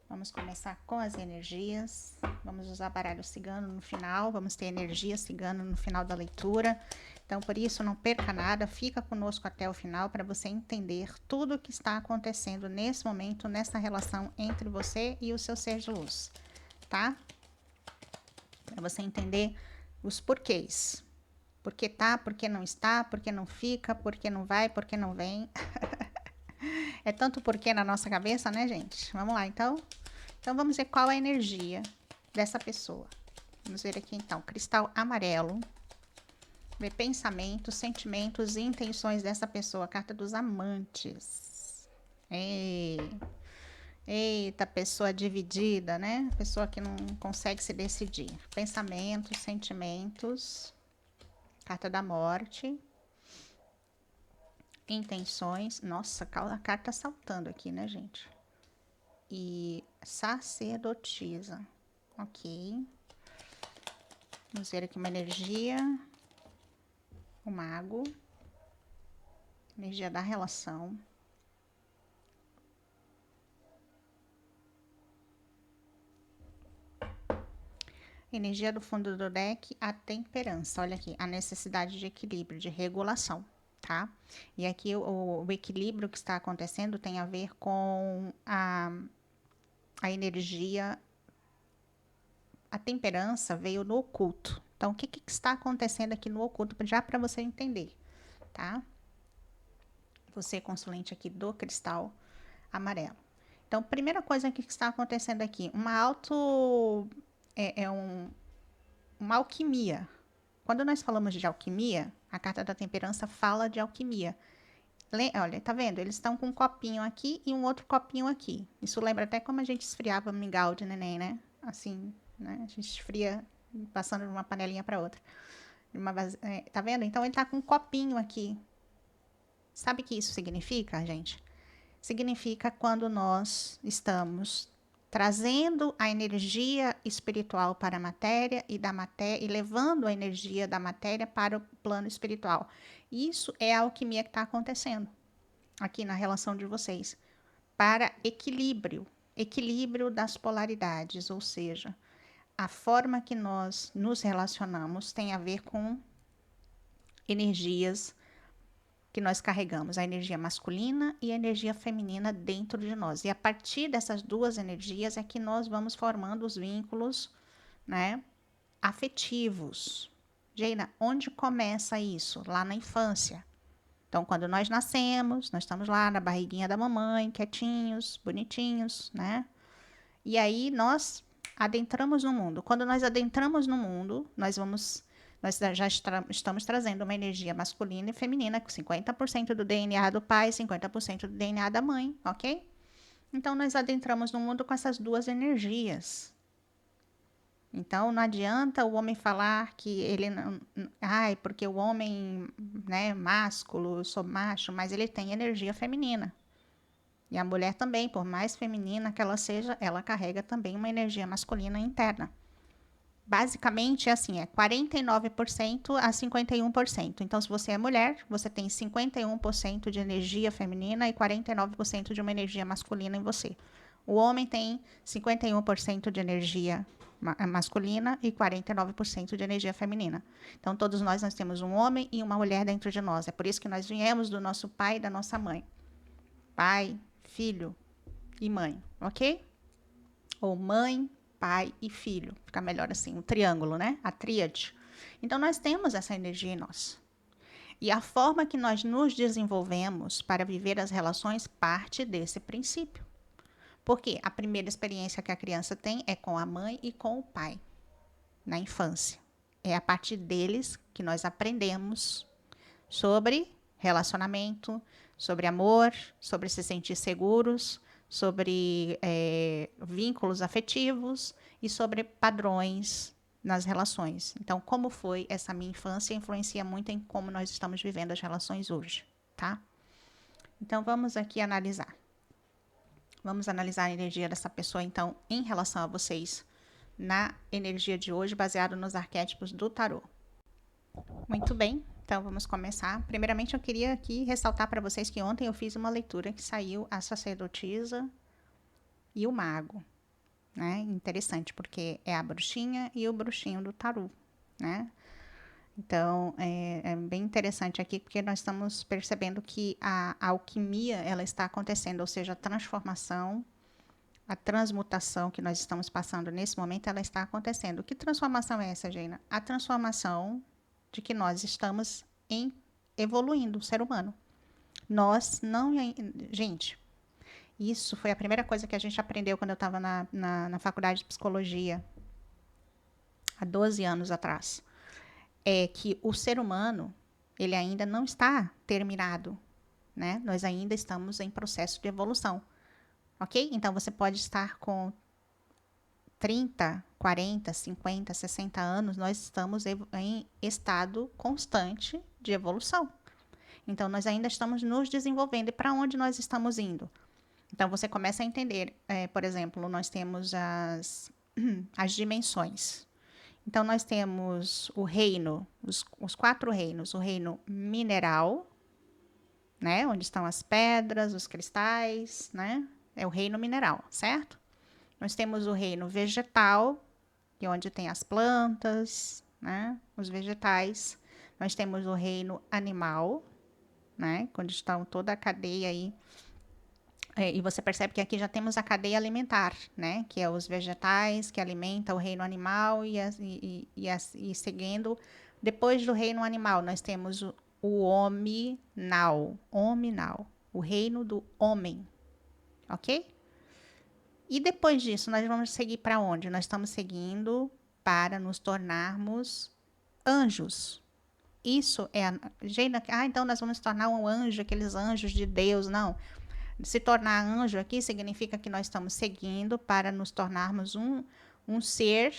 Vamos começar com as energias. Vamos usar baralho cigano no final. Vamos ter energia cigana no final da leitura. Então, por isso, não perca nada. Fica conosco até o final para você entender tudo o que está acontecendo nesse momento, nessa relação entre você e o seu ser de luz, tá? Para você entender os porquês. Por que tá, por que não está, por que não fica, por que não vai, por que não vem. É tanto porquê na nossa cabeça, né, gente? Vamos lá, então. Então, vamos ver qual é a energia dessa pessoa. Vamos ver aqui, então. Cristal amarelo. Ver pensamentos, sentimentos e intenções dessa pessoa. Carta dos amantes. Eita, pessoa dividida, né? Pessoa que não consegue se decidir. Pensamentos, sentimentos. Carta da morte. Intenções. Nossa, a carta saltando aqui, né, gente? E sacerdotisa. Ok. Vamos ver aqui uma energia. O mago. Energia da relação. Energia do fundo do deck, a temperança. Olha aqui, a necessidade de equilíbrio, de regulação, tá? E aqui o equilíbrio que está acontecendo tem a ver com a energia. A temperança veio no oculto. Então, o que está acontecendo aqui no oculto, já para você entender, tá? Você, consulente aqui do cristal amarelo. Então, primeira coisa que está acontecendo aqui, uma alquimia. Quando nós falamos de alquimia, a carta da temperança fala de alquimia. Olha, tá vendo? Eles estão com um copinho aqui e um outro copinho aqui. Isso lembra até como a gente esfriava mingau de neném, né? Assim, né? A gente esfria passando de uma panelinha para outra. Tá vendo? Então ele tá com um copinho aqui. Sabe o que isso significa, gente? Significa quando nós estamos trazendo a energia espiritual para a matéria e da matéria e levando a energia da matéria para o plano espiritual. Isso é a alquimia que está acontecendo aqui na relação de vocês, para equilíbrio das polaridades, ou seja, a forma que nós nos relacionamos tem a ver com energias que nós carregamos, a energia masculina e a energia feminina dentro de nós. E a partir dessas duas energias é que nós vamos formando os vínculos, né, afetivos. Geina, onde começa isso? Lá na infância. Então, quando nós nascemos, nós estamos lá na barriguinha da mamãe, quietinhos, bonitinhos, né? E aí nós adentramos no mundo. Quando nós adentramos no mundo, nós já estamos trazendo uma energia masculina e feminina, com 50% do DNA do pai, 50% do DNA da mãe, ok? Então, nós adentramos no mundo com essas duas energias. Então, não adianta o homem falar que ele não. Ai, porque o homem, né, másculo, eu sou macho, mas ele tem energia feminina. E a mulher também, por mais feminina que ela seja, ela carrega também uma energia masculina interna. Basicamente, é assim, é 49% a 51%. Então, se você é mulher, você tem 51% de energia feminina e 49% de uma energia masculina em você. O homem tem 51% de energia masculina e 49% de energia feminina. Então, todos nós temos um homem e uma mulher dentro de nós. É por isso que nós viemos do nosso pai e da nossa mãe. Pai, filho e mãe, ok? Ou mãe, pai e filho. Fica melhor assim, um triângulo, né? A tríade. Então, nós temos essa energia em nós. E a forma que nós nos desenvolvemos para viver as relações parte desse princípio. Porque a primeira experiência que a criança tem é com a mãe e com o pai, na infância. É a partir deles que nós aprendemos sobre relacionamento, sobre amor, sobre se sentir seguros, sobre vínculos afetivos e sobre padrões nas relações. Então, como foi essa minha infância influencia muito em como nós estamos vivendo as relações hoje, tá? Então, vamos aqui analisar. Vamos analisar a energia dessa pessoa, então, em relação a vocês, na energia de hoje, baseado nos arquétipos do tarô. Muito bem, então vamos começar. Primeiramente, eu queria aqui ressaltar para vocês que ontem eu fiz uma leitura que saiu a sacerdotisa e o mago. né? Interessante, porque é a bruxinha e o bruxinho do tarô, né? Então, é bem interessante aqui, porque nós estamos percebendo que a alquimia, ela está acontecendo, ou seja, a transformação, a transmutação que nós estamos passando nesse momento, ela está acontecendo. Que transformação é essa, Gina? A transformação de que nós estamos evoluindo, o ser humano. Nós não... Gente, isso foi a primeira coisa que a gente aprendeu quando eu estava na faculdade de psicologia, há 12 anos atrás. É que o ser humano, ele ainda não está terminado, né? Nós ainda estamos em processo de evolução, ok? Então, você pode estar com 30, 40, 50, 60 anos, nós estamos em estado constante de evolução. Então, nós ainda estamos nos desenvolvendo. E para onde nós estamos indo? Então, você começa a entender, por exemplo, nós temos as dimensões. Então, nós temos o reino, os 4 reinos. O reino mineral, né? Onde estão as pedras, os cristais, né? É o reino mineral, certo? Nós temos o reino vegetal, que é onde tem as plantas, né? Os vegetais. Nós temos o reino animal, né? Onde estão toda a cadeia aí. E você percebe que aqui já temos a cadeia alimentar, né? Que é os vegetais que alimentam o reino animal e seguindo. Depois do reino animal, nós temos o hominal, o reino do homem, ok? E depois disso, nós vamos seguir para onde? Nós estamos seguindo para nos tornarmos anjos. Isso é então nós vamos tornar um anjo, aqueles anjos de Deus, não. Se tornar anjo aqui significa que nós estamos seguindo para nos tornarmos um ser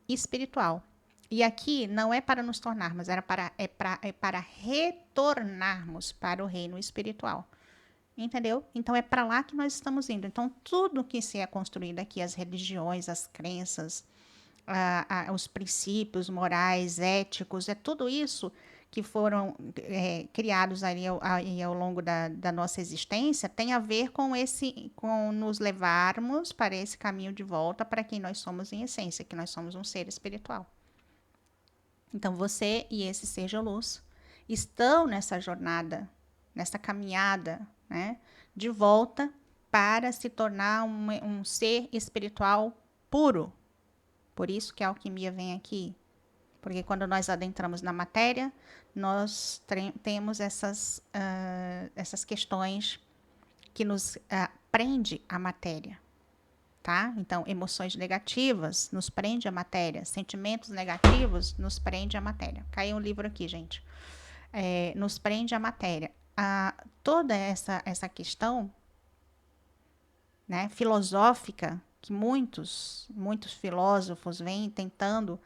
espiritual. E aqui não é para nos tornarmos, é para retornarmos para o reino espiritual. Entendeu? Então é para lá que nós estamos indo. Então tudo que se é construído aqui, as religiões, as crenças, os princípios morais, éticos, é tudo isso que foram criados aí ao longo da nossa existência, tem a ver com nos levarmos para esse caminho de volta para quem nós somos em essência, que nós somos um ser espiritual. Então você e esse ser de luz estão nessa jornada, nessa caminhada, né, de volta para se tornar um ser espiritual puro. Por isso que a alquimia vem aqui. Porque quando nós adentramos na matéria, nós temos essas questões que nos prende à matéria, tá? Então, emoções negativas nos prende à matéria, sentimentos negativos nos prende à matéria. Caiu um livro aqui, gente. Nos prende à matéria. Toda essa questão, né, filosófica, que muitos filósofos vêm tentando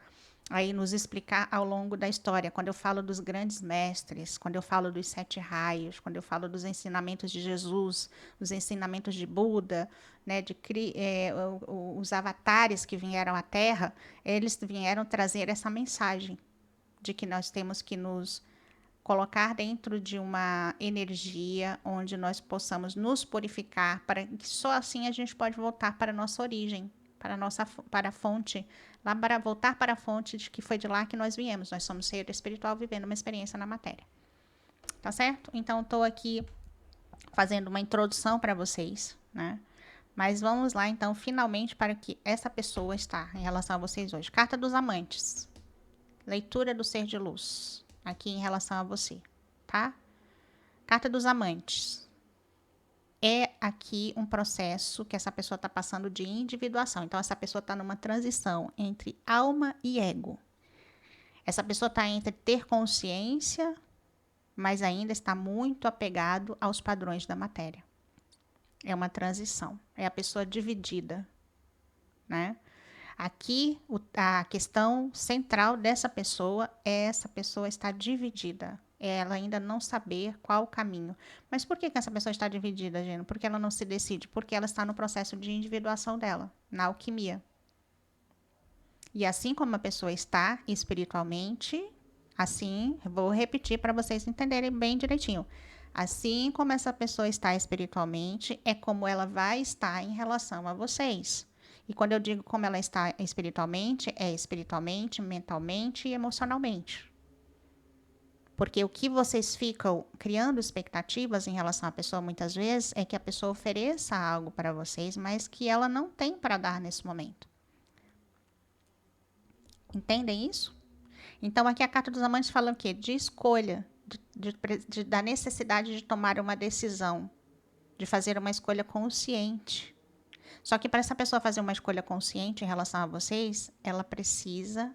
aí nos explicar ao longo da história. Quando eu falo dos grandes mestres, quando eu falo dos 7 raios, quando eu falo dos ensinamentos de Jesus, os ensinamentos de Buda, né, os avatares que vieram à Terra, eles vieram trazer essa mensagem de que nós temos que nos colocar dentro de uma energia onde nós possamos nos purificar, para que só assim a gente pode voltar para a nossa origem, para a fonte, lá para voltar para a fonte de que foi de lá que nós viemos. Nós somos ser espiritual vivendo uma experiência na matéria. Tá certo? Então, estou aqui fazendo uma introdução para vocês, né? Mas vamos lá, então, finalmente, para o que essa pessoa está em relação a vocês hoje. Carta dos Amantes. Leitura do Ser de Luz. Aqui em relação a você, tá? Carta dos Amantes. É aqui um processo que essa pessoa está passando de individuação. Então, essa pessoa está numa transição entre alma e ego. Essa pessoa está entre ter consciência, mas ainda está muito apegado aos padrões da matéria. É uma transição. É a pessoa dividida, né? Aqui, a questão central dessa pessoa é essa pessoa estar dividida. Ela ainda não saber qual o caminho. Mas por que essa pessoa está dividida, Gino? Porque ela não se decide. Porque ela está no processo de individuação dela, na alquimia. E assim como a pessoa está espiritualmente, assim, vou repetir para vocês entenderem bem direitinho. Assim como essa pessoa está espiritualmente, é como ela vai estar em relação a vocês. E quando eu digo como ela está espiritualmente, é espiritualmente, mentalmente e emocionalmente. Porque o que vocês ficam criando expectativas em relação à pessoa muitas vezes é que a pessoa ofereça algo para vocês, mas que ela não tem para dar nesse momento. Entendem isso? Então aqui a carta dos amantes fala o quê? De escolha, da necessidade de tomar uma decisão, de fazer uma escolha consciente. Só que para essa pessoa fazer uma escolha consciente em relação a vocês, ela precisa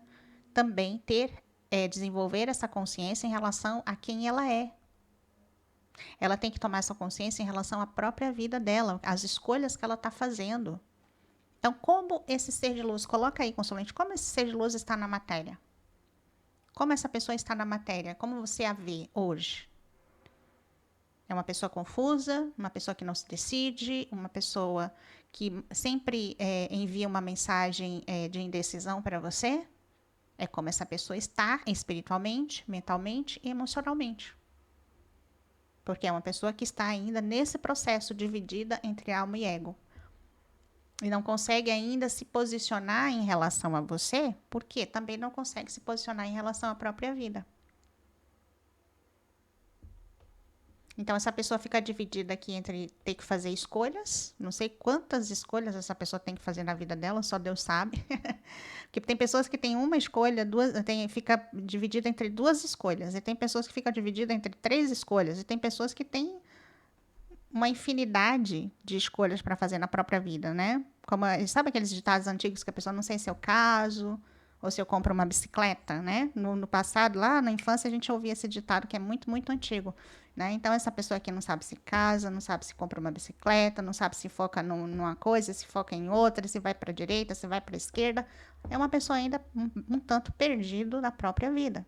também desenvolver essa consciência em relação a quem ela é. Ela tem que tomar essa consciência em relação à própria vida dela, às escolhas que ela está fazendo. Então, como esse ser de luz, coloca aí, consulente, como esse ser de luz está na matéria? Como essa pessoa está na matéria? Como você a vê hoje? É uma pessoa confusa, uma pessoa que não se decide, uma pessoa que sempre envia uma mensagem de indecisão para você? É como essa pessoa está espiritualmente, mentalmente e emocionalmente. Porque é uma pessoa que está ainda nesse processo dividida entre alma e ego. E não consegue ainda se posicionar em relação a você, porque também não consegue se posicionar em relação à própria vida. Então, essa pessoa fica dividida aqui entre ter que fazer escolhas. Não sei quantas escolhas essa pessoa tem que fazer na vida dela, só Deus sabe. Porque tem pessoas que têm uma escolha, fica dividida entre duas escolhas. E tem pessoas que ficam divididas entre três escolhas. E tem pessoas que têm uma infinidade de escolhas para fazer na própria vida, né? Como, sabe aqueles ditados antigos que a pessoa não sei se é o caso, ou se eu compro uma bicicleta, né? No passado, lá na infância, a gente ouvia esse ditado que é muito, muito antigo, né? Então, essa pessoa aqui não sabe se casa, não sabe se compra uma bicicleta, não sabe se foca numa coisa, se foca em outra, se vai para a direita, se vai para a esquerda. É uma pessoa ainda um tanto perdido na própria vida.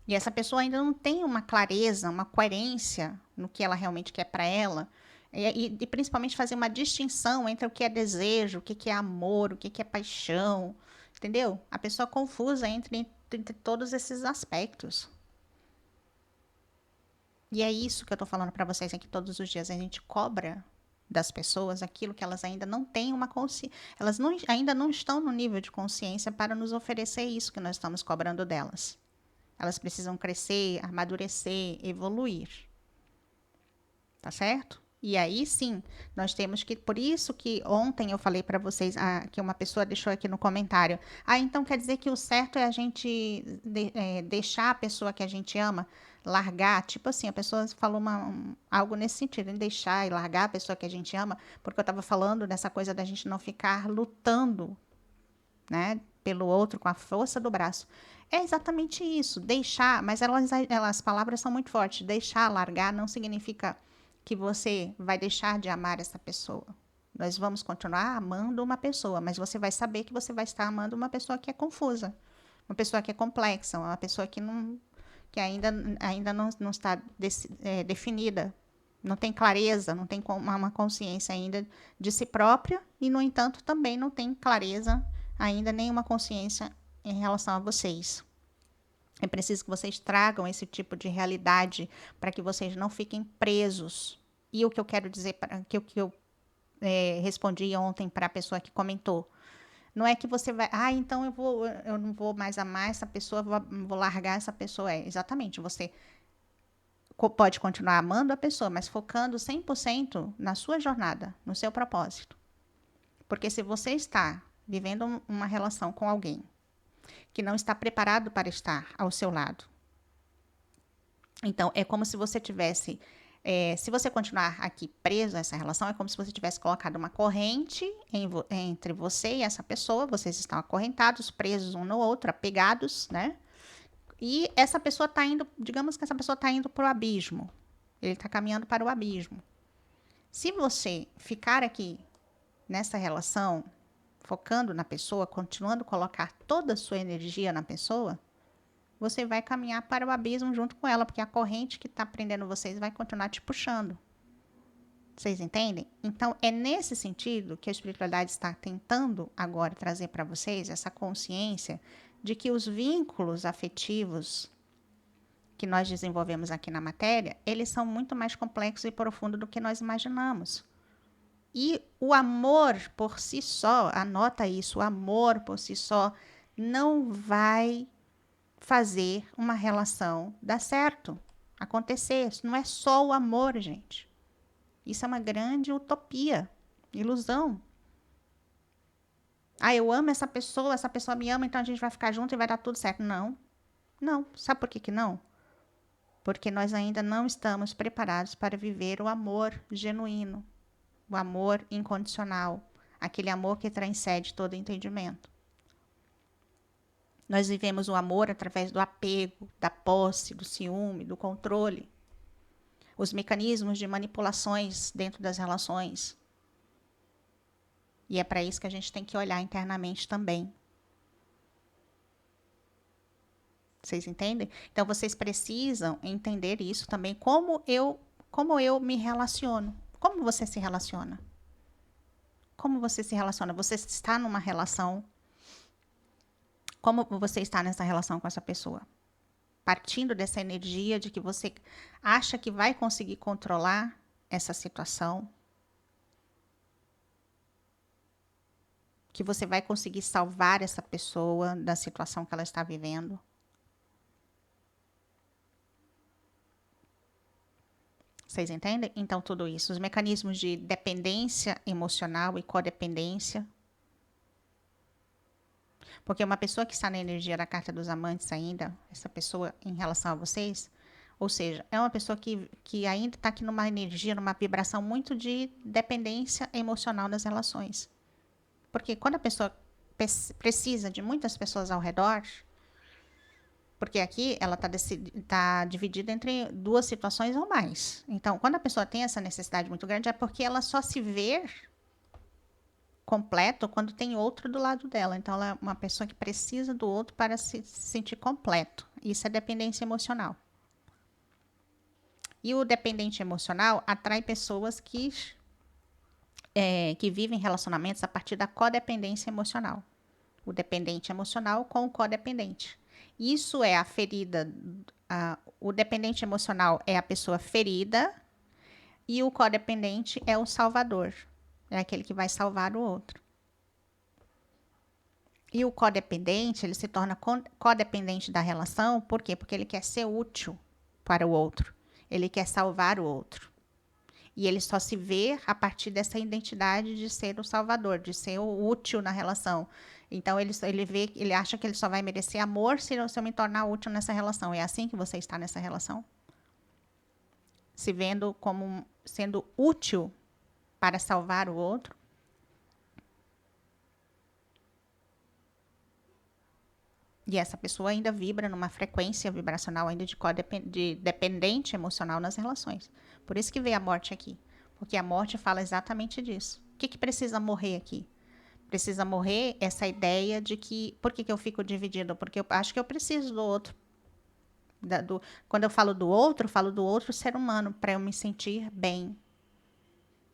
E essa pessoa ainda não tem uma clareza, uma coerência no que ela realmente quer para ela. E principalmente fazer uma distinção entre o que é desejo, o que é amor, o que é paixão. Entendeu? A pessoa confusa entre todos esses aspectos. E é isso que eu tô falando para vocês aqui todos os dias. A gente cobra das pessoas aquilo que elas ainda não têm uma consciência. Elas ainda não estão no nível de consciência para nos oferecer isso que nós estamos cobrando delas. Elas precisam crescer, amadurecer, evoluir. Tá certo? E aí sim, nós temos que. Por isso que ontem eu falei para vocês, que uma pessoa deixou aqui no comentário. Então quer dizer que o certo é a gente deixar a pessoa que a gente ama largar. Tipo assim, a pessoa falou algo nesse sentido, em deixar e largar a pessoa que a gente ama, porque eu estava falando dessa coisa da gente não ficar lutando, né, pelo outro com a força do braço. É exatamente isso, deixar, mas as palavras são muito fortes. Deixar, largar não significa que você vai deixar de amar essa pessoa. Nós vamos continuar amando uma pessoa, mas você vai saber que você vai estar amando uma pessoa que é confusa, uma pessoa que é complexa, uma pessoa que ainda não está definida, não tem clareza, não tem uma consciência ainda de si própria e, no entanto, também não tem clareza ainda nenhuma consciência em relação a vocês. É preciso que vocês tragam esse tipo de realidade para que vocês não fiquem presos. E o que eu quero dizer, que eu respondi ontem para a pessoa que comentou, não é que você vai, então eu não vou mais amar essa pessoa, vou largar essa pessoa. Exatamente, você pode continuar amando a pessoa, mas focando 100% na sua jornada, no seu propósito. Porque se você está vivendo uma relação com alguém que não está preparado para estar ao seu lado, então é como se você tivesse, se você continuar aqui preso a essa relação, é como se você tivesse colocado uma corrente entre você e essa pessoa, vocês estão acorrentados, presos um no outro, apegados, né? E essa pessoa está indo, digamos que essa pessoa está indo para o abismo. Ele está caminhando para o abismo. Se você ficar aqui nessa relação, focando na pessoa, continuando a colocar toda a sua energia na pessoa, você vai caminhar para o abismo junto com ela, porque a corrente que está prendendo vocês vai continuar te puxando. Vocês entendem? Então, é nesse sentido que a espiritualidade está tentando agora trazer para vocês essa consciência de que os vínculos afetivos que nós desenvolvemos aqui na matéria, eles são muito mais complexos e profundos do que nós imaginamos. E o amor por si só, anota isso, o amor por si só não vai fazer uma relação dar certo, acontecer. Isso não é só o amor, gente. Isso é uma grande utopia, ilusão. Ah, eu amo essa pessoa me ama, então a gente vai ficar junto e vai dar tudo certo. Não, não. Sabe por que que não? Porque nós ainda não estamos preparados para viver o amor genuíno, o amor incondicional, aquele amor que transcende todo entendimento. Nós vivemos o amor através do apego, da posse, do ciúme, do controle, os mecanismos de manipulações dentro das relações. E é para isso que a gente tem que olhar internamente também. Vocês entendem? Então vocês precisam entender isso também, como eu me relaciono. Como você se relaciona? Como você se relaciona? Você está numa relação. Como você está nessa relação com essa pessoa? Partindo dessa energia de que você acha que vai conseguir controlar essa situação, que você vai conseguir salvar essa pessoa da situação que ela está vivendo. Vocês entendem? Então, tudo isso. Os mecanismos de dependência emocional e codependência. Porque uma pessoa que está na energia da carta dos amantes ainda, essa pessoa em relação a vocês, ou seja, é uma pessoa que ainda está aqui numa energia, numa vibração muito de dependência emocional das relações. Porque quando a pessoa precisa de muitas pessoas ao redor, porque aqui ela está dividida entre duas situações ou mais. Então, quando a pessoa tem essa necessidade muito grande, é porque ela só se vê completo quando tem outro do lado dela. Então, ela é uma pessoa que precisa do outro para se sentir completo. Isso é dependência emocional. E o dependente emocional atrai pessoas que vivem relacionamentos a partir da codependência emocional. O dependente emocional com o codependente. Isso é a ferida. O dependente emocional é a pessoa ferida e o codependente é o salvador. É aquele que vai salvar o outro. E o codependente, ele se torna codependente da relação, por quê? Porque ele quer ser útil para o outro. Ele quer salvar o outro. E ele só se vê a partir dessa identidade de ser o salvador, de ser o útil na relação. Então ele acha que ele só vai merecer amor se eu me tornar útil nessa relação. É assim que você está nessa relação? Se vendo como sendo útil para salvar o outro? E essa pessoa ainda vibra numa frequência vibracional ainda de dependente emocional nas relações. Por isso que veio a morte aqui. Porque a morte fala exatamente disso. O que precisa morrer aqui? Precisa morrer essa ideia de que... Por que eu fico dividido? Porque eu acho que eu preciso do outro. Quando eu falo do outro ser humano, para eu me sentir bem.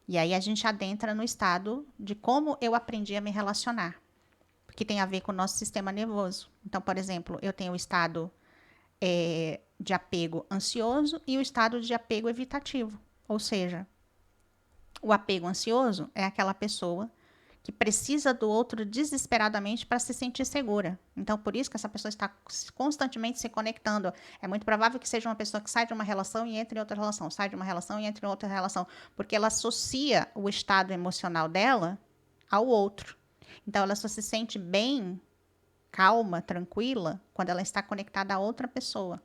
E aí a gente adentra no estado de como eu aprendi a me relacionar. Que tem a ver com o nosso sistema nervoso. Então, por exemplo, eu tenho o estado de apego ansioso e o estado de apego evitativo. Ou seja, o apego ansioso é aquela pessoa que precisa do outro desesperadamente para se sentir segura. Então, por isso que essa pessoa está constantemente se conectando. É muito provável que seja uma pessoa que sai de uma relação e entra em outra relação, sai de uma relação e entra em outra relação, porque ela associa o estado emocional dela ao outro. Então, ela só se sente bem, calma, tranquila, quando ela está conectada a outra pessoa.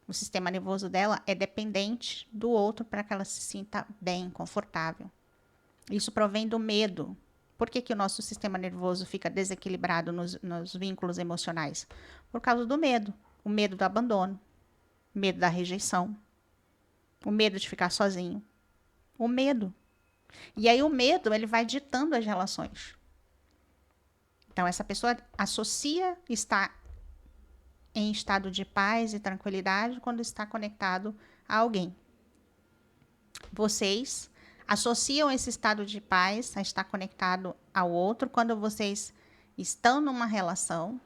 O sistema nervoso dela é dependente do outro para que ela se sinta bem, confortável. Isso provém do medo. Por que o nosso sistema nervoso fica desequilibrado nos vínculos emocionais? Por causa do medo. O medo do abandono, o medo da rejeição, o medo de ficar sozinho. O medo. E aí o medo, ele vai ditando as relações. Então, essa pessoa associa estar em estado de paz e tranquilidade quando está conectado a alguém. Vocês associam esse estado de paz a estar conectado ao outro quando vocês estão numa relação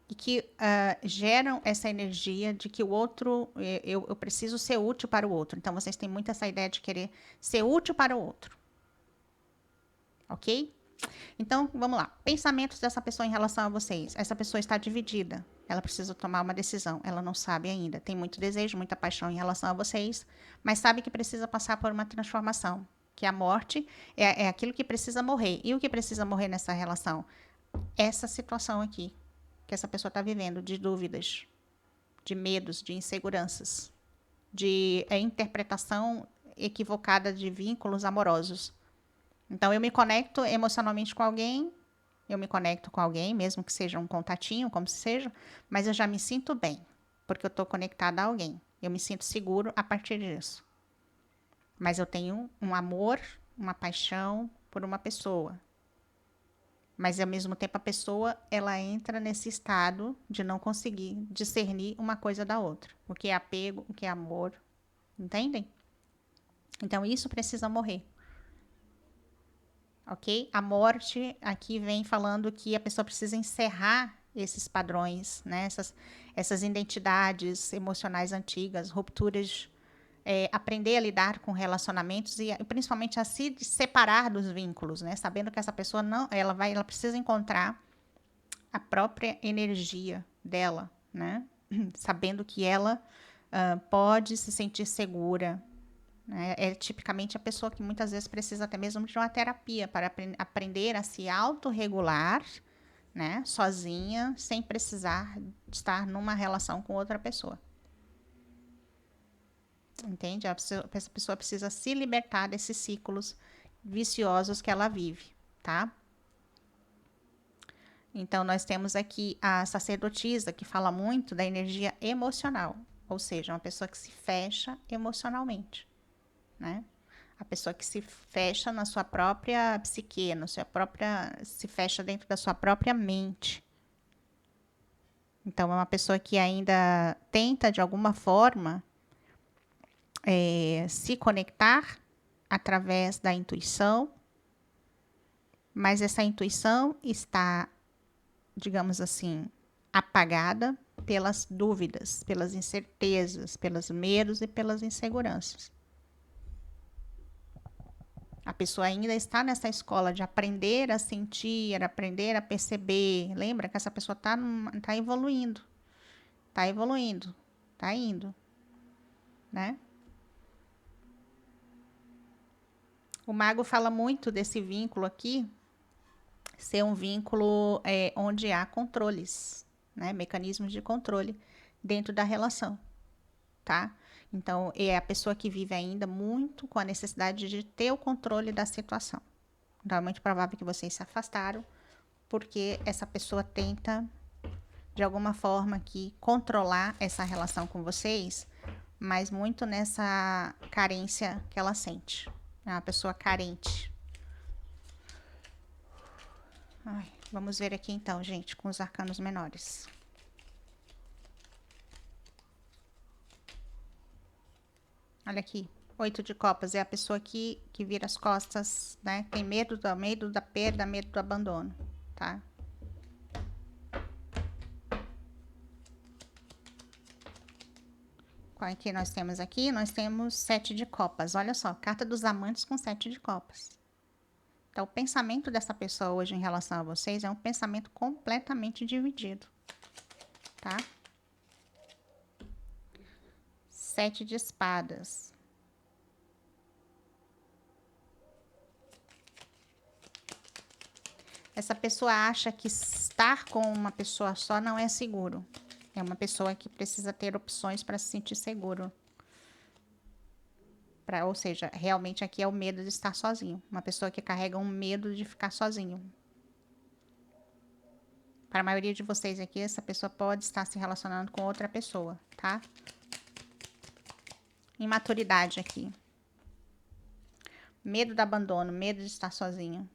e que geram essa energia de que o outro, eu preciso ser útil para o outro. Então, vocês têm muito essa ideia de querer ser útil para o outro, ok? Então, vamos lá. Pensamentos dessa pessoa em relação a vocês. Essa pessoa está dividida. Ela precisa tomar uma decisão. Ela não sabe ainda. Tem muito desejo, muita paixão em relação a vocês, mas sabe que precisa passar por uma transformação. Que a morte é aquilo que precisa morrer. E o que precisa morrer nessa relação? Essa situação aqui que essa pessoa está vivendo, de dúvidas, de medos, de inseguranças, de interpretação equivocada de vínculos amorosos. Então, eu me conecto emocionalmente com alguém, eu me conecto com alguém, mesmo que seja um contatinho, como seja, mas eu já me sinto bem, porque eu estou conectada a alguém. Eu me sinto seguro a partir disso. Mas eu tenho um amor, uma paixão por uma pessoa. Mas, ao mesmo tempo, a pessoa, ela entra nesse estado de não conseguir discernir uma coisa da outra. O que é apego, o que é amor. Entendem? Então, isso precisa morrer. Ok? A morte aqui vem falando que a pessoa precisa encerrar esses padrões, né? Essas identidades emocionais antigas, rupturas, aprender a lidar com relacionamentos e principalmente a se separar dos vínculos, né? Sabendo que essa pessoa não, ela precisa encontrar a própria energia dela, né? Sabendo que ela pode se sentir segura, né? É tipicamente a pessoa que muitas vezes precisa até mesmo de uma terapia para aprender a se autorregular, né? Sozinha, sem precisar estar numa relação com outra pessoa. Entende? Essa pessoa precisa se libertar desses ciclos viciosos que ela vive, tá? Então, nós temos aqui a sacerdotisa, que fala muito da energia emocional, ou seja, uma pessoa que se fecha emocionalmente, né? A pessoa que se fecha na sua própria psique, se fecha dentro da sua própria mente. Então, é uma pessoa que ainda tenta, de alguma forma, se conectar através da intuição, mas essa intuição está, digamos assim, apagada pelas dúvidas, pelas incertezas, pelos medos e pelas inseguranças. A pessoa ainda está nessa escola de aprender a sentir, aprender a perceber. Lembra que essa pessoa está evoluindo, está indo, né? O mago fala muito desse vínculo aqui, ser um vínculo onde há controles, né? Mecanismos de controle dentro da relação, tá? Então, é a pessoa que vive ainda muito com a necessidade de ter o controle da situação. Então, é muito provável que vocês se afastaram, porque essa pessoa tenta, de alguma forma, aqui, controlar essa relação com vocês, mas muito nessa carência que ela sente. É uma pessoa carente. Ai, vamos ver aqui então, gente, com os arcanos menores. Olha aqui, 8 de copas é a pessoa que vira as costas, né? Tem medo da perda, medo do abandono, tá? Qual é que nós temos aqui? Nós temos 7 de copas. Olha só, carta dos amantes com 7 de copas. Então, o pensamento dessa pessoa hoje em relação a vocês é um pensamento completamente dividido, tá? 7 de espadas. Essa pessoa acha que estar com uma pessoa só não é seguro. É uma pessoa que precisa ter opções para se sentir seguro. Ou seja, realmente aqui é o medo de estar sozinho. Uma pessoa que carrega um medo de ficar sozinho. Para a maioria de vocês aqui, essa pessoa pode estar se relacionando com outra pessoa, tá? Imaturidade aqui. Medo do abandono, medo de estar sozinho.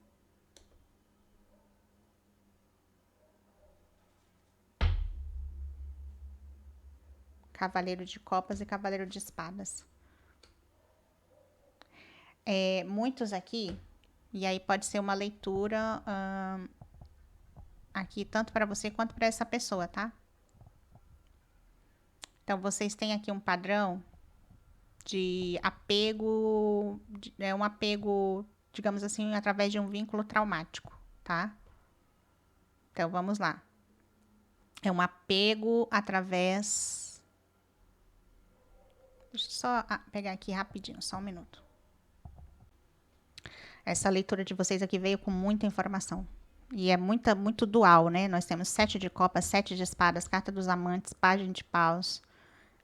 Cavaleiro de copas e cavaleiro de espadas. Muitos aqui, e aí pode ser uma leitura aqui tanto para você quanto para essa pessoa, tá? Então, vocês têm aqui um padrão de apego, é um apego, digamos assim, através de um vínculo traumático, tá? Então, vamos lá. É um apego através. Deixa eu só pegar aqui rapidinho, só um minuto. Essa leitura de vocês aqui veio com muita informação. E é muito dual, né? Nós temos 7 de copas, 7 de espadas, carta dos amantes, página de paus,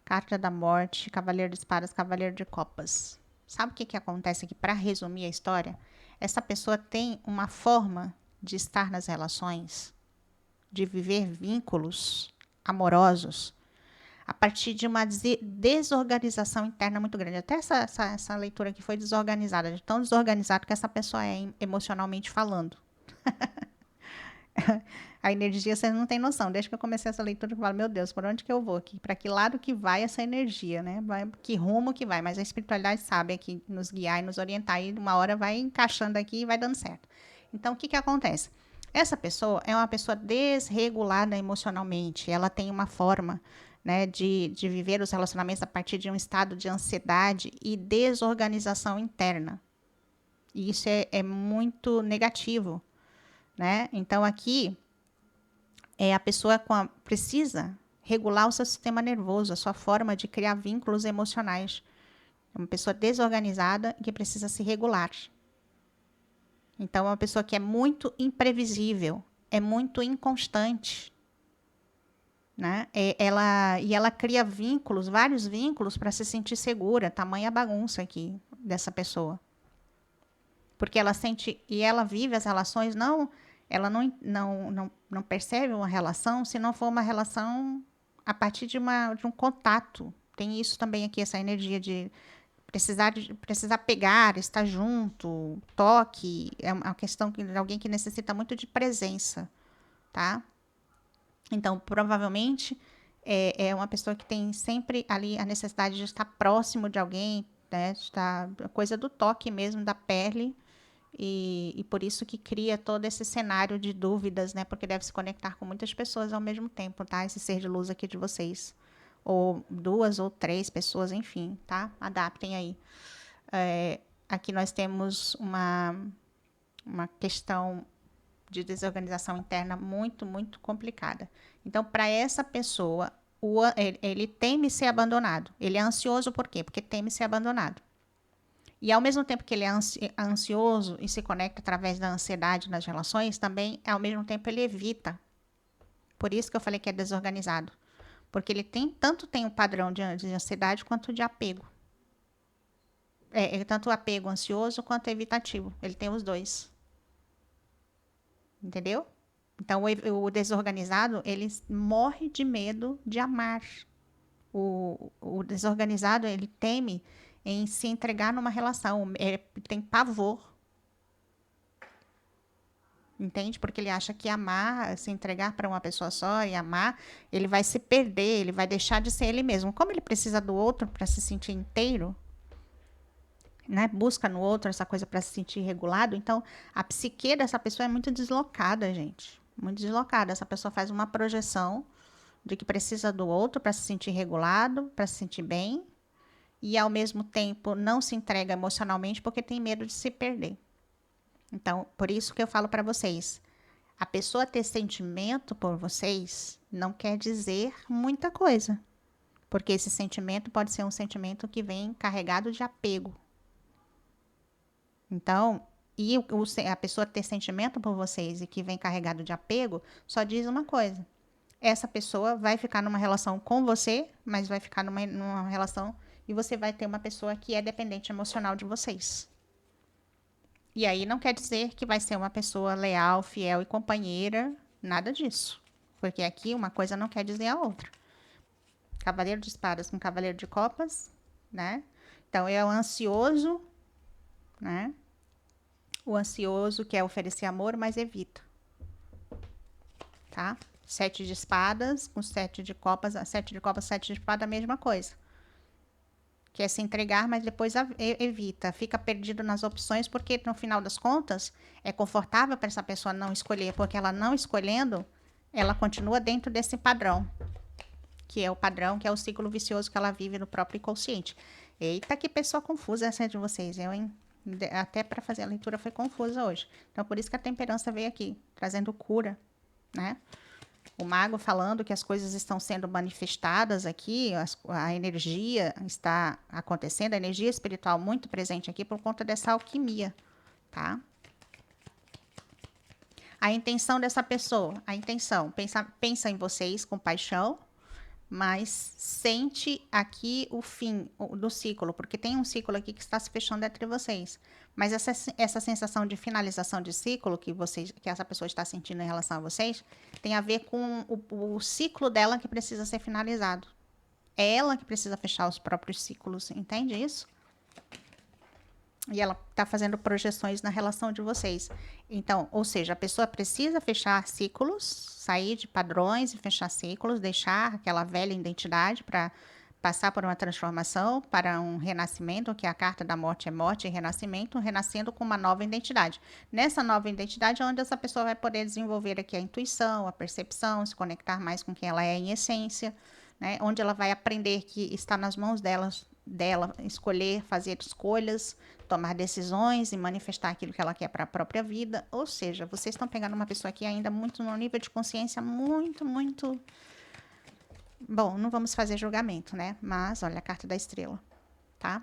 carta da morte, cavaleiro de espadas, cavaleiro de copas. Sabe o que acontece aqui? Para resumir a história, essa pessoa tem uma forma de estar nas relações, de viver vínculos amorosos, a partir de uma desorganização interna muito grande. Até essa leitura aqui foi desorganizada, de tão desorganizado que essa pessoa é emocionalmente falando. A energia, vocês não têm noção. Desde que eu comecei essa leitura, eu falo, meu Deus, por onde que eu vou aqui? Para que lado que vai essa energia, né? Que rumo que vai? Mas a espiritualidade sabe aqui nos guiar e nos orientar. E uma hora vai encaixando aqui e vai dando certo. Então, o que acontece? Essa pessoa é uma pessoa desregulada emocionalmente. Ela tem uma forma, né, de viver os relacionamentos a partir de um estado de ansiedade e desorganização interna. E isso é muito negativo, né? Então, aqui a pessoa precisa regular o seu sistema nervoso, a sua forma de criar vínculos emocionais. É uma pessoa desorganizada que precisa se regular. Então, é uma pessoa que é muito imprevisível, é muito inconstante, né? Ela cria vínculos, vários vínculos para se sentir segura. Tamanha bagunça aqui dessa pessoa. Porque ela sente e ela vive as relações, ela não percebe uma relação se não for uma relação a partir de um contato. Tem isso também aqui, essa energia de precisar pegar, estar junto, toque. É uma questão de alguém que necessita muito de presença, tá? Então, provavelmente, é uma pessoa que tem sempre ali a necessidade de estar próximo de alguém, né? Coisa do toque mesmo, da pele. E por isso que cria todo esse cenário de dúvidas, né? Porque deve se conectar com muitas pessoas ao mesmo tempo, tá? Esse ser de luz aqui de vocês. Ou 2 ou 3 pessoas, enfim, tá? Adaptem aí. Aqui nós temos uma questão de desorganização interna muito complicada. Então, para essa pessoa, ele teme ser abandonado. Ele é ansioso por quê? Porque teme ser abandonado. E ao mesmo tempo que ele é ansioso e se conecta através da ansiedade nas relações, também, ao mesmo tempo, ele evita. Por isso que eu falei que é desorganizado. Porque ele tanto tem um padrão de ansiedade quanto de apego. Tanto apego ansioso quanto evitativo. Ele tem os dois. Entendeu? Então, o desorganizado, ele morre de medo de amar. O desorganizado, ele teme em se entregar numa relação. Tem pavor. Entende? Porque ele acha que amar, se entregar para uma pessoa só e amar, ele vai se perder, ele vai deixar de ser ele mesmo. Como ele precisa do outro para se sentir inteiro, né? Busca no outro essa coisa para se sentir regulado, então a psique dessa pessoa é muito deslocada, gente. Muito deslocada. Essa pessoa faz uma projeção de que precisa do outro para se sentir regulado, para se sentir bem, e ao mesmo tempo não se entrega emocionalmente porque tem medo de se perder. Então, por isso que eu falo para vocês, a pessoa ter sentimento por vocês não quer dizer muita coisa, porque esse sentimento pode ser um sentimento que vem carregado de apego. Então, a pessoa ter sentimento por vocês e que vem carregado de apego, só diz uma coisa. Essa pessoa vai ficar numa relação com você, mas vai ficar numa relação e você vai ter uma pessoa que é dependente emocional de vocês. E aí não quer dizer que vai ser uma pessoa leal, fiel e companheira, nada disso. Porque aqui uma coisa não quer dizer a outra. Cavaleiro de espadas com cavaleiro de copas, né? Então é o ansioso, né? O ansioso quer oferecer amor, mas evita. Tá? 7 de espadas com 7 de copas, 7 de copas, 7 de espada, a mesma coisa. quer se entregar, mas depois evita, fica perdido nas opções, porque no final das contas é confortável para essa pessoa não escolher, porque ela não escolhendo, ela continua dentro desse padrão, que é o padrão, que é o ciclo vicioso que ela vive no próprio inconsciente. Eita, que pessoa confusa essa de vocês, eu, hein? Até para fazer a leitura foi confusa hoje. Então, por isso que a temperança veio aqui, trazendo cura, né? O mago falando que as coisas estão sendo manifestadas aqui, a energia está acontecendo, a energia espiritual muito presente aqui por conta dessa alquimia, tá? A intenção dessa pessoa, a intenção, pensa em vocês com paixão, mas sente aqui o fim do ciclo, porque tem um ciclo aqui que está se fechando entre vocês. Mas essa sensação de finalização de ciclo que essa pessoa está sentindo em relação a vocês, tem a ver com o ciclo dela que precisa ser finalizado. É ela que precisa fechar os próprios ciclos, entende isso? E ela está fazendo projeções na relação de vocês. Então, ou seja, a pessoa precisa fechar ciclos, sair de padrões e fechar ciclos, deixar aquela velha identidade para passar por uma transformação, para um renascimento, que a carta da morte é morte e renascimento, renascendo com uma nova identidade. Nessa nova identidade é onde essa pessoa vai poder desenvolver aqui a intuição, a percepção, se conectar mais com quem ela é em essência, né? Onde ela vai aprender que está nas mãos dela escolher, fazer escolhas, tomar decisões e manifestar aquilo que ela quer para a própria vida. Ou seja, vocês estão pegando uma pessoa aqui ainda muito no nível de consciência muito. Bom, não vamos fazer julgamento, né? Mas olha a carta da estrela, tá?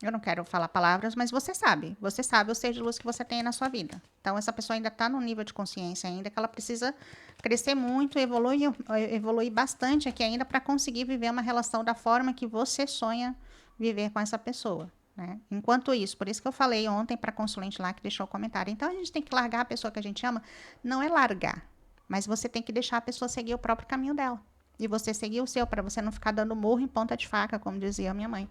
Eu não quero falar palavras, mas você sabe o ser de luz que você tem na sua vida. Então, essa pessoa ainda está no nível de consciência ainda, que ela precisa crescer muito, evoluir bastante aqui ainda para conseguir viver uma relação da forma que você sonha viver com essa pessoa, né? Enquanto isso, por isso que eu falei ontem para a consulente lá que deixou o comentário. Então, a gente tem que largar a pessoa que a gente ama. Não é largar, mas você tem que deixar a pessoa seguir o próprio caminho dela. E você seguir o seu, para você não ficar dando murro em ponta de faca, como dizia a minha mãe.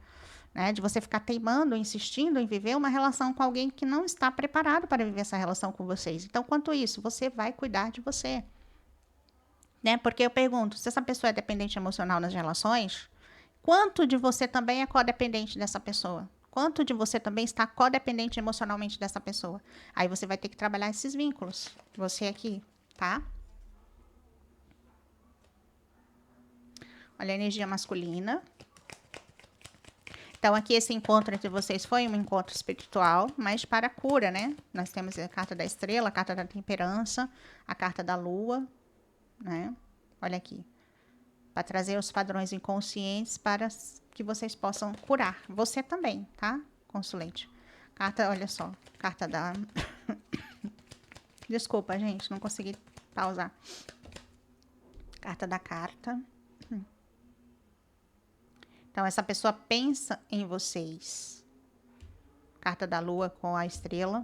Né, de você ficar teimando, insistindo em viver uma relação com alguém que não está preparado para viver essa relação com vocês. Então, quanto isso, você vai cuidar de você. Né? Porque eu pergunto, se essa pessoa é dependente emocional nas relações, quanto de você também é codependente dessa pessoa? Quanto de você também está codependente emocionalmente dessa pessoa? Aí você vai ter que trabalhar esses vínculos. Você aqui, tá? Olha a energia masculina. Então, aqui esse encontro entre vocês foi um encontro espiritual, mas para cura, né? Nós temos a carta da estrela, a carta da temperança, a carta da lua, né? Olha aqui. Para trazer os padrões inconscientes para que vocês possam curar. Você também, tá? Consulente. Carta, olha só. Carta da... Desculpa, gente, não consegui pausar. Carta da carta. Então, essa pessoa pensa em vocês. Carta da lua com a estrela.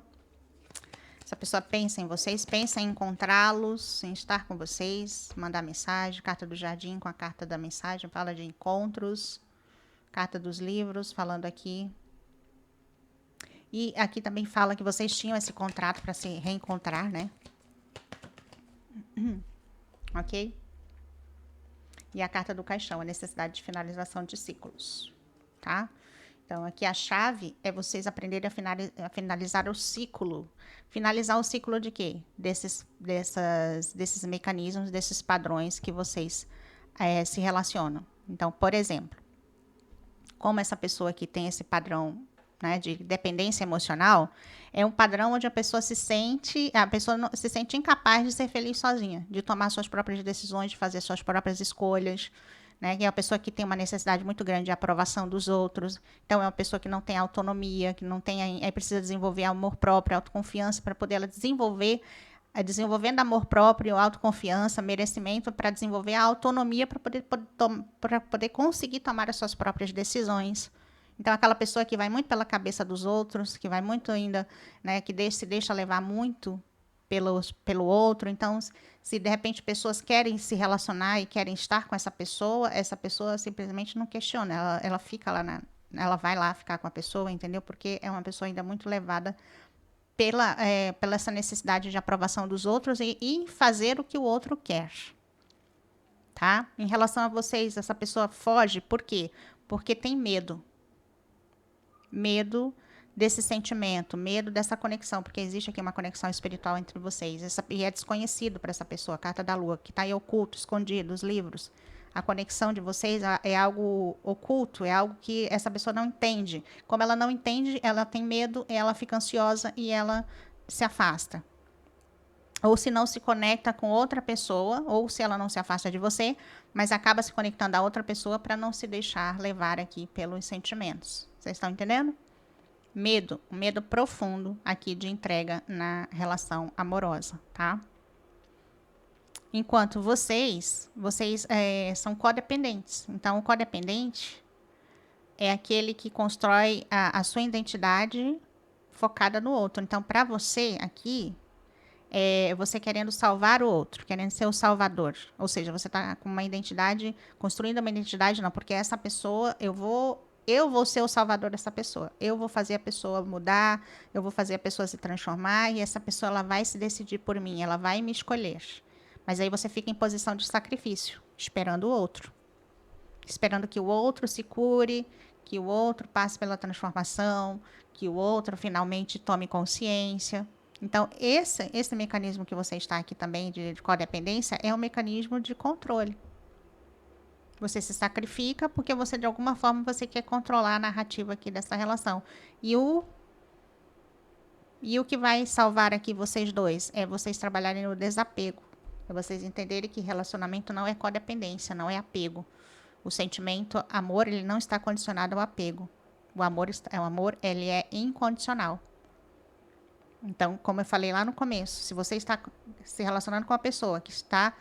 Essa pessoa pensa em vocês, pensa em encontrá-los, em estar com vocês, mandar mensagem. Carta do jardim com a carta da mensagem, fala de encontros. Carta dos livros, falando aqui. E aqui também fala que vocês tinham esse contrato para se reencontrar, né? Ok? E a carta do caixão, a necessidade de finalização de ciclos, tá? Então, aqui a chave é vocês aprenderem a finalizar o ciclo. Finalizar o ciclo de quê? Desses mecanismos, desses padrões que vocês se relacionam. Então, por exemplo, como essa pessoa aqui tem esse padrão, né, de dependência emocional, é um padrão onde a pessoa se sente incapaz de ser feliz sozinha, de tomar suas próprias decisões, de fazer suas próprias escolhas, né, que é uma pessoa que tem uma necessidade muito grande de aprovação dos outros. Então, é uma pessoa que não tem autonomia, que não tem, precisa desenvolver amor próprio, autoconfiança, para poder ela desenvolvendo amor próprio, autoconfiança, merecimento, para desenvolver a autonomia, para poder conseguir tomar as suas próprias decisões. Então, aquela pessoa que vai muito pela cabeça dos outros, que vai muito ainda, né, que se deixa levar muito pelo outro. Então, se de repente pessoas querem se relacionar e querem estar com essa pessoa simplesmente não questiona, ela fica lá, ela vai lá ficar com a pessoa, entendeu? Porque é uma pessoa ainda muito levada pela essa necessidade de aprovação dos outros e fazer o que o outro quer. Tá? Em relação a vocês, essa pessoa foge, por quê? Porque tem medo. Medo desse sentimento, medo dessa conexão, porque existe aqui uma conexão espiritual entre vocês, e é desconhecido para essa pessoa, a carta da lua, que está aí oculto, escondido, os livros. A conexão de vocês é algo oculto, é algo que essa pessoa não entende. Como ela não entende, ela tem medo, ela fica ansiosa e ela se afasta. Ou se não se conecta com outra pessoa, ou se ela não se afasta de você, mas acaba se conectando a outra pessoa para não se deixar levar aqui pelos sentimentos. Vocês estão entendendo? Medo, um medo profundo aqui de entrega na relação amorosa, tá? Enquanto vocês são codependentes. Então, o codependente é aquele que constrói a sua identidade focada no outro. Então, para você aqui, você querendo salvar o outro, querendo ser o salvador. Ou seja, você está com uma identidade, construindo uma identidade, não, porque essa pessoa, eu vou ser o salvador dessa pessoa. Eu vou fazer a pessoa mudar, eu vou fazer a pessoa se transformar e essa pessoa ela vai se decidir por mim, ela vai me escolher. Mas aí você fica em posição de sacrifício, esperando o outro. Esperando que o outro se cure, que o outro passe pela transformação, que o outro finalmente tome consciência. Então, esse mecanismo que você está aqui também de codependência é um mecanismo de controle. Você se sacrifica porque você, de alguma forma, você quer controlar a narrativa aqui dessa relação. E o que vai salvar aqui vocês dois é vocês trabalharem no desapego. É vocês entenderem que relacionamento não é codependência, não é apego. O sentimento, amor, ele não está condicionado ao apego. O amor, ele é incondicional. Então, como eu falei lá no começo, se você está se relacionando com uma pessoa que está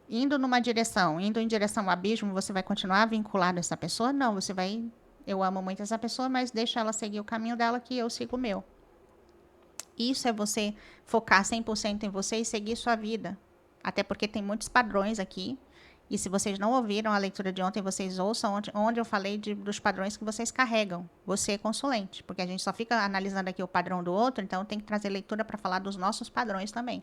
indo em direção ao abismo, você vai continuar vinculado a essa pessoa? Não, você vai, eu amo muito essa pessoa, mas deixa ela seguir o caminho dela que eu sigo o meu. Isso é você focar 100% em você e seguir sua vida. Até porque tem muitos padrões aqui. E se vocês não ouviram a leitura de ontem, vocês ouçam onde eu falei dos padrões que vocês carregam. Você é consulente. Porque a gente só fica analisando aqui o padrão do outro, então tem que trazer leitura para falar dos nossos padrões também.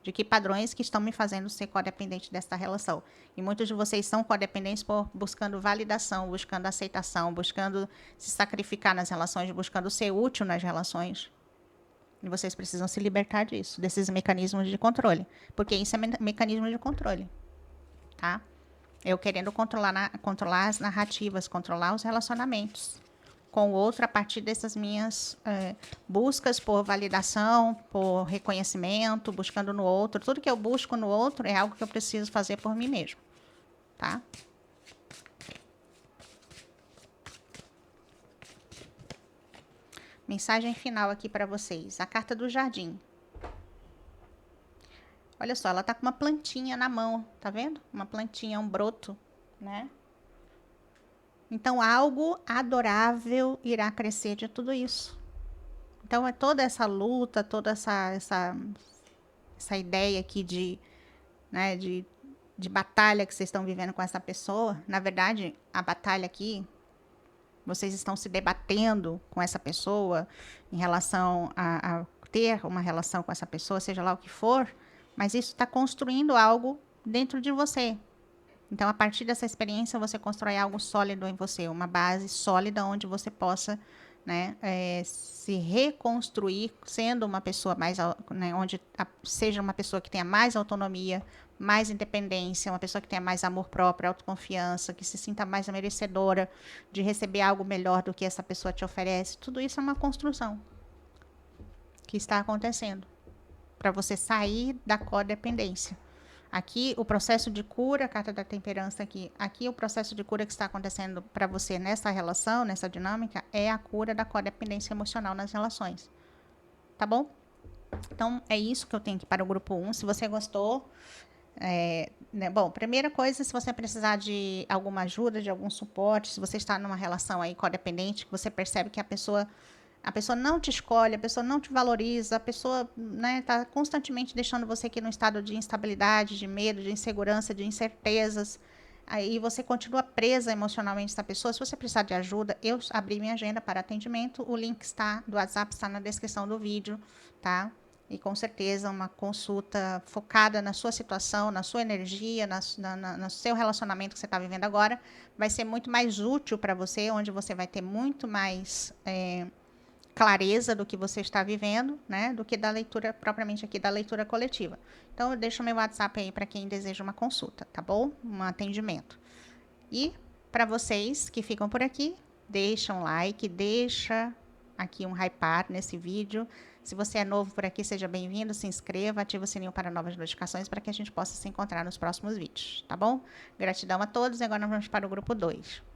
De que padrões que estão me fazendo ser codependente dessa relação. E muitos de vocês são codependentes buscando validação, buscando aceitação, buscando se sacrificar nas relações, buscando ser útil nas relações. E vocês precisam se libertar disso, desses mecanismos de controle. Porque isso é mecanismo de controle. Tá? Eu querendo controlar as narrativas, controlar os relacionamentos com o outro a partir dessas minhas buscas por validação, por reconhecimento, buscando no outro. Tudo que eu busco no outro é algo que eu preciso fazer por mim mesmo. Tá? Mensagem final aqui para vocês. A carta do jardim. Olha só, ela tá com uma plantinha na mão, tá vendo? Uma plantinha, um broto, né? Então, algo adorável irá crescer de tudo isso. Então, é toda essa luta, toda essa ideia aqui né, de batalha que vocês estão vivendo com essa pessoa. Na verdade, a batalha aqui, vocês estão se debatendo com essa pessoa em relação a ter uma relação com essa pessoa, seja lá o que for, mas isso está construindo algo dentro de você. Então, a partir dessa experiência, você constrói algo sólido em você, uma base sólida onde você possa, né, se reconstruir sendo uma pessoa mais, né, seja uma pessoa que tenha mais autonomia, mais independência, uma pessoa que tenha mais amor próprio, autoconfiança, que se sinta mais merecedora de receber algo melhor do que essa pessoa te oferece. Tudo isso é uma construção que está acontecendo para você sair da codependência. Aqui, o processo de cura, a carta da temperança aqui o processo de cura que está acontecendo para você nessa relação, nessa dinâmica, é a cura da codependência emocional nas relações. Tá bom? Então, é isso que eu tenho aqui para o grupo 1. Se você gostou, né, bom, primeira coisa, se você precisar de alguma ajuda, de algum suporte, se você está numa relação aí codependente, que você percebe que a pessoa não te escolhe, a pessoa não te valoriza, a pessoa, né, tá constantemente deixando você aqui num estado de instabilidade, de medo, de insegurança, de incertezas. Aí você continua presa emocionalmente essa pessoa. Se você precisar de ajuda, eu abri minha agenda para atendimento. O link do WhatsApp está na descrição do vídeo, tá? E com certeza uma consulta focada na sua situação, na sua energia, no seu relacionamento que você está vivendo agora, vai ser muito mais útil para você, onde você vai ter muito mais clareza do que você está vivendo, né? Do que da leitura, propriamente aqui, da leitura coletiva. Então, eu deixo meu WhatsApp aí para quem deseja uma consulta, tá bom? Um atendimento. E para vocês que ficam por aqui, deixa um like, deixa aqui um hypar nesse vídeo. Se você é novo por aqui, seja bem-vindo, se inscreva, ativa o sininho para novas notificações para que a gente possa se encontrar nos próximos vídeos, tá bom? Gratidão a todos e agora nós vamos para o grupo 2.